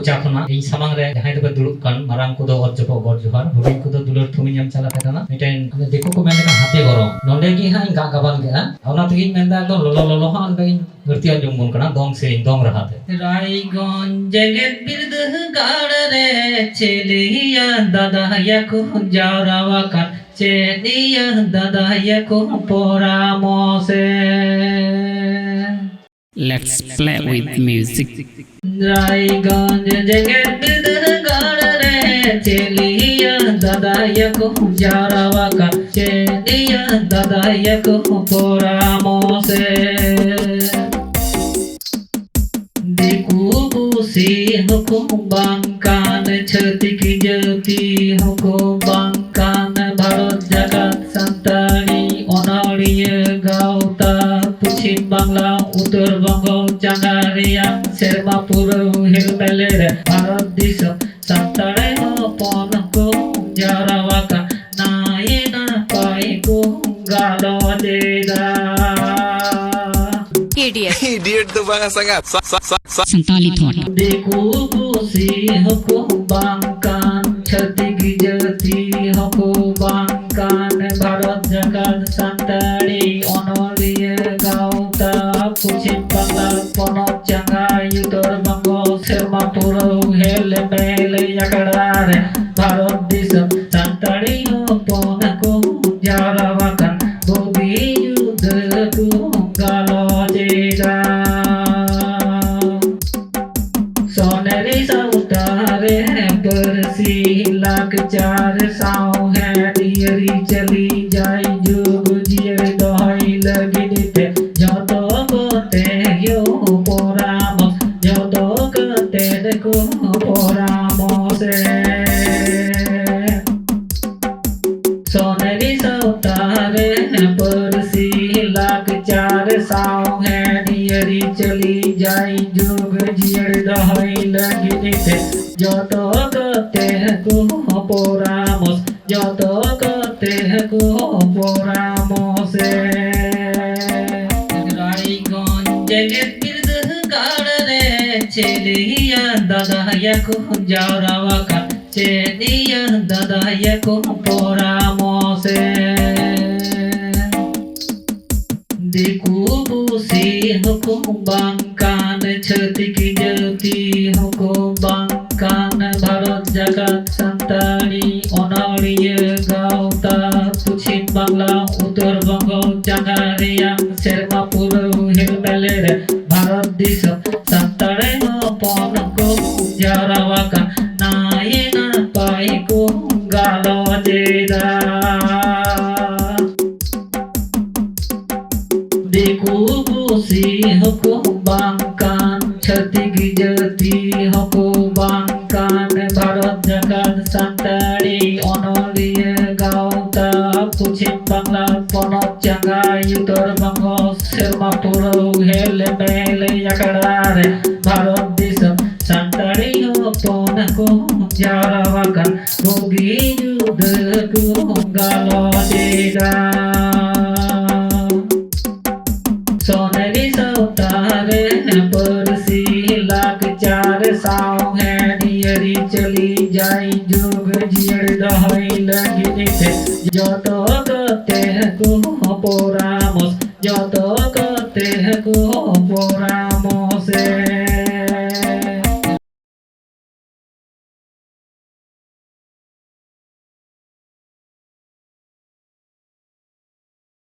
कोचाखना इन सामांग रे जहां दो दुड़ुब कान मारांग को दो अर्जपो गड जोहार हुडिंग को दो दुलर थुमिन एम चला पेटाना मिटेन अने देखो को मेन हाथे गरम नोंडे गी हां गा गाबान गे ओना तगिन मेनदा दो लोलो लोलो हां बे गरतिया जुमबुन कना दोंग से दोंग रहाते रायगंज जेगेत बिरदगाड़ रे चेलिया दादाया को जारावा कान चेलिया दादाया को परामोसे Let's play with music. Raiganj जेगेत बिरदगाड़ रे चेलिया दादाया को जारावा कान चेलिया दादाया को परामोसे दिकुबुसी हुको बांकान छतिक जति हुको बांकान भारत जगत संतानी अनाड़िया गावता पश्चिम बांगला उत्तर बंग चांगारिया सेरमापुर हिलमेलेर भारत दिसम संताड़े हपन को जारावाका नाये ना पाई को गालो देदा Idiot tu bang sangat. Santali thought. दिकुबुसी हुको बांकान छतिक जति हुको बांकान भारत जगत संताड़ी अनलिया गावता पश्चिम बांगला पनत चांगाई उत्तर बंग सेरमापुर हेलमेले याकड़ार भारत दिसम संताड़ी हपन को जारावाकान भोगी युद्ध को गालो जेदा सोनेरी सौतारे बरसी लाख चार साव है दियरी चली जाई जुग जियर दहाई लगिनिते जतो कोते यो पोरामोस जतो कोते देखो पोरामोसे सोनेरी सौतारे बरसी लाख चार साव है दियरी चली जाई जुग जियर दहाई लगिनिते जतो कोते को पोरामोस जतो कोते को पोरामोसे रायगंज जेगेत बिरदगाड़ रे चेलिया दादाया को जारावा कान चेलिया दादाया को पोरामोसे दिकुबुसी हुको बांकान छतिक जति हुको बांकान भारत जगत संतानी अनाड़िया गावता पश्चिम बांगला उत्तर बंग चांगारिया सेरमापुर हिलमेलेर भारत दिसम संताड़े हपन को जारावाका नाये ना पाई को गालो जेदा दिकुबुसी हुको बांकान छतिक जति हुको बांकान भारत जगत संताड़ी अनलिया गावता पश्चिम बांगला पनत चांगाई उत्तर बंग सेरमापुर हेलमेले याकड़ार भारत दिसम संताड़ी हपन को जारावाकान भोगी युद्ध को गालो जेदा सोनेरी सौतारे बरसी लाख चार साव है दियरी चली जाई जुग जियर दहाई लगिनिते जतो कोते को पोरामोस जतो कोते को